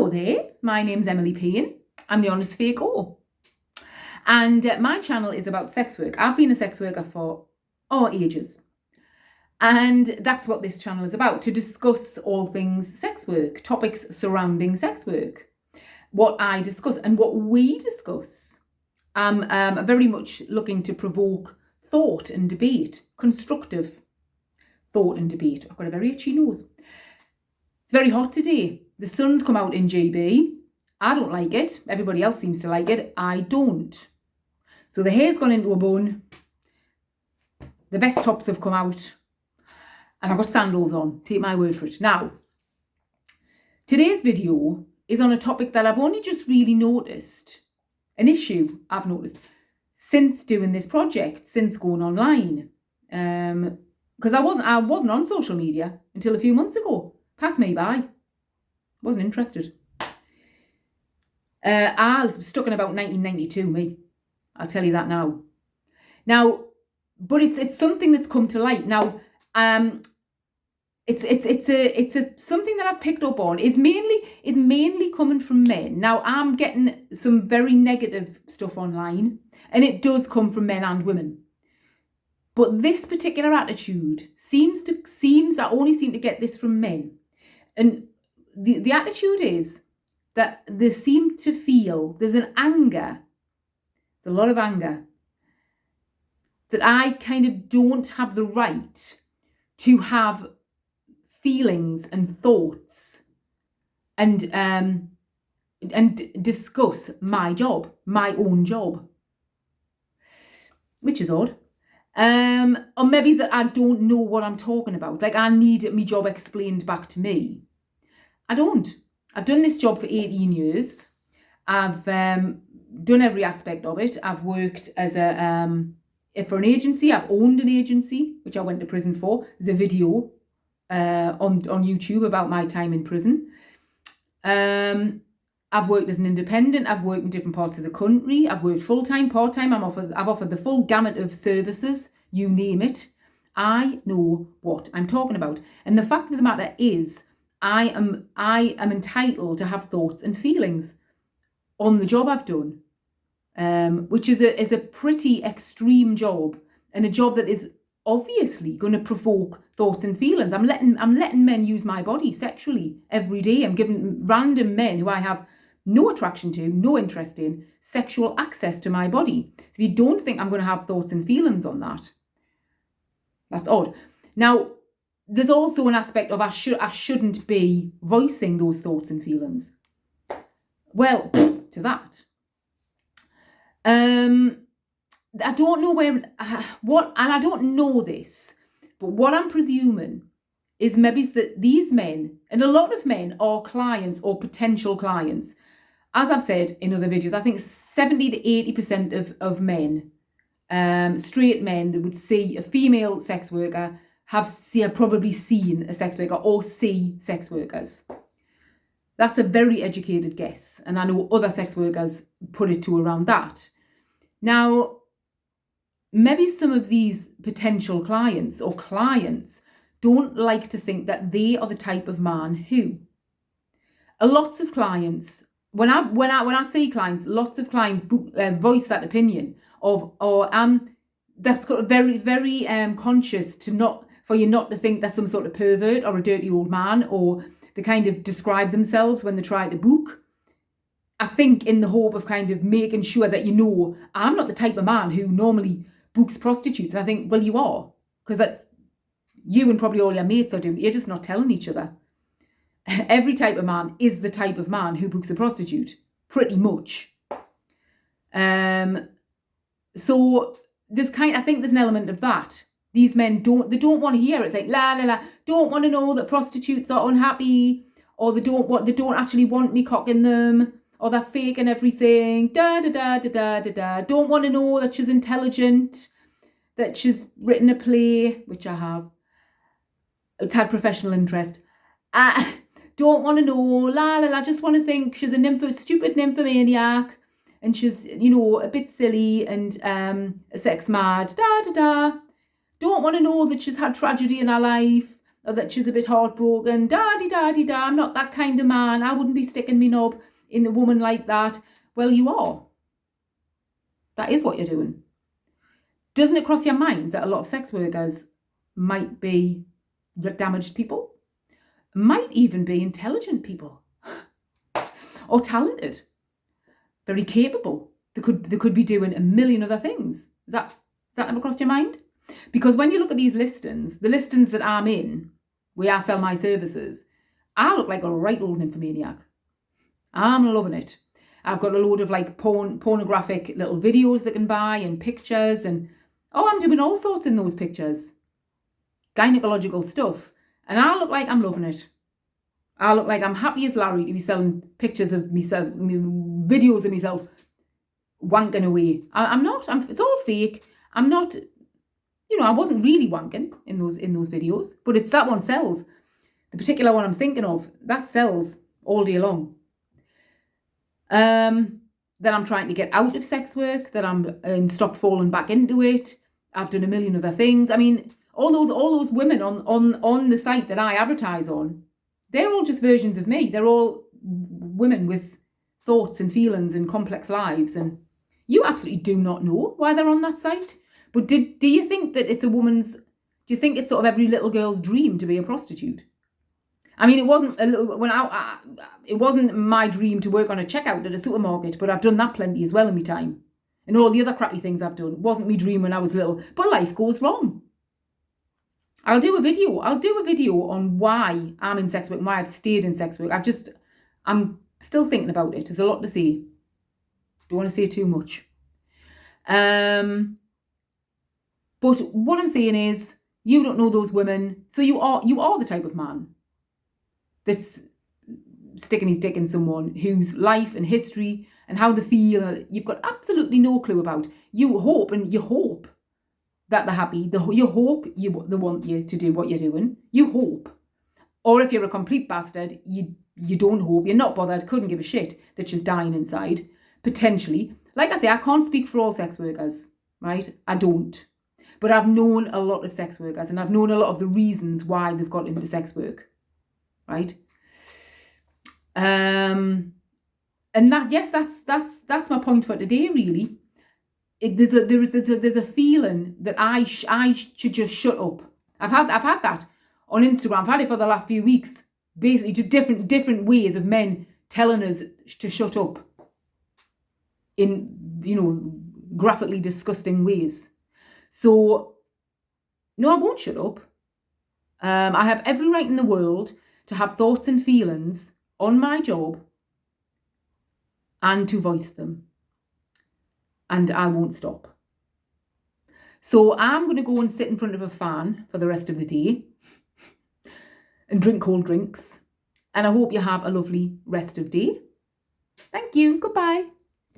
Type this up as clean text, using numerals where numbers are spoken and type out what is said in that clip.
Hello there, my name's Emily Payne. I'm the Honest Fake O. And my channel is about sex work. I've been a sex worker for ages. And that's what this channel is about, to discuss all things sex work, topics surrounding sex work. What I discuss and what we discuss. I'm very much looking to provoke thought and debate, constructive thought and debate. I've got a very itchy nose. It's very hot today. The sun's come out in GB. I don't like it. Everybody else seems to like it. I don't. So the hair's gone into a bun. The vest tops have come out. And I've got sandals on. Take my word for it. Now, today's video is on a topic that I've only just really noticed. An issue I've noticed since doing this project, since going online. Because I wasn't on social media until a few months ago. Passed me by. Wasn't interested. I was stuck in about 1992, me. I'll tell you that now. Now, but it's something that's come to light. Now, it's something that I've picked up on. Is mainly coming from men. Now, I'm getting some very negative stuff online, and it does come from men and women. But this particular attitude I only seem to get this from men. And the attitude is that they seem to feel there's a lot of anger, that I kind of don't have the right to have feelings and thoughts and discuss my own job, which is odd. Or maybe that I don't know what I'm talking about. Like, I need my job explained back to me. I don't. I've done this job for 18 years. I've done every aspect of it. I've worked as for an agency. I've owned an agency, which I went to prison for. There's a video on YouTube about my time in prison. I've worked as an independent. I've worked in different parts of the country. I've worked full-time, part-time. I've offered the full gamut of services, you name it. I know what I'm talking about. And the fact of the matter is, I am entitled to have thoughts and feelings on the job I've done, which is a pretty extreme job, and a job that is obviously going to provoke thoughts and feelings. I'm letting men use my body sexually every day. I'm giving random men who I have no attraction to, no interest in, sexual access to my body. So if you don't think I'm going to have thoughts and feelings on that, that's odd. Now, there's also an aspect of I shouldn't be voicing those thoughts and feelings. Well, to that. I don't know and I don't know this, but what I'm presuming is maybe that these men, and a lot of men, are clients or potential clients. As I've said in other videos, I think 70 to 80% of men, straight men that would see a female sex worker have probably seen a sex worker or see sex workers. That's a very educated guess. And I know other sex workers put it to around that. Now, maybe some of these potential clients or clients don't like to think that they are the type of man who. Lots of clients, when I say clients, lots of clients voice that opinion of, that's very, very conscious for you not to think they're some sort of pervert or a dirty old man, or they kind of describe themselves when they try to book. I think in the hope of kind of making sure that I'm not the type of man who normally books prostitutes. And I think, well, you are, because that's you and probably all your mates are doing. You're just not telling each other. Every type of man is the type of man who books a prostitute, pretty much. So I think there's an element of that. These men don't want to hear it. It's like, la la la, don't want to know that prostitutes are unhappy, or they don't actually want me cocking them, or they're faking everything, da da da da da da da. Don't want to know that she's intelligent, that she's written a play, which I have. It's had professional interest. Don't want to know, la la la, just want to think she's a stupid nymphomaniac, and she's, a bit silly and a sex mad, da da da. Don't want to know that she's had tragedy in her life, or that she's a bit heartbroken. Da-de-da-de-da, I'm not that kind of man. I wouldn't be sticking me knob in a woman like that. Well, you are. That is what you're doing. Doesn't it cross your mind that a lot of sex workers might be damaged people? Might even be intelligent people. Or talented. Very capable. They could be doing a million other things. Does that ever cross your mind? Because when you look at these listings, the listings that I'm in, where I sell my services, I look like a right old nymphomaniac. I'm loving it. I've got a load of like pornographic little videos they can buy and pictures, and I'm doing all sorts in those pictures. Gynecological stuff. And I look like I'm loving it. I look like I'm happy as Larry to be selling pictures of myself, videos of myself wanking away. I'm not. It's all fake. I'm not. I wasn't really wanking in those videos, but it's that one sells. The particular one I'm thinking of, that sells all day long. That I'm trying to get out of sex work, that I'm stopped falling back into it. I've done a million other things. I mean, all those women on the site that I advertise on, they're all just versions of me. They're all women with thoughts and feelings and complex lives, and you absolutely do not know why they're on that site. But do you think that it's do you think it's sort of every little girl's dream to be a prostitute? I mean, it wasn't my dream to work on a checkout at a supermarket, but I've done that plenty as well in my time. And all the other crappy things I've done. It wasn't my dream when I was little, but life goes wrong. I'll do a video on why I'm in sex work, why I've stayed in sex work. I'm still thinking about it. There's a lot to say. Don't want to say too much. But what I'm saying is, you don't know those women, so you are the type of man that's sticking his dick in someone whose life and history and how they feel you've got absolutely no clue about. You hope that they're happy. You hope they want you to do what you're doing. You hope. Or if you're a complete bastard, you don't hope. You're not bothered. Couldn't give a shit that she's dying inside. Potentially. Like I say, I can't speak for all sex workers, right? I don't. But I've known a lot of sex workers, and I've known a lot of the reasons why they've got into sex work, right? And that's my point for today, really. There's a feeling that I should just shut up. I've had that on Instagram. I've had it for the last few weeks. Basically, just different ways of men telling us to shut up in graphically disgusting ways. So no, I won't shut up. I have every right in the world to have thoughts and feelings on my job and to voice them. And I won't stop. So I'm going to go and sit in front of a fan for the rest of the day and drink cold drinks. And I hope you have a lovely rest of day. Thank you. Goodbye.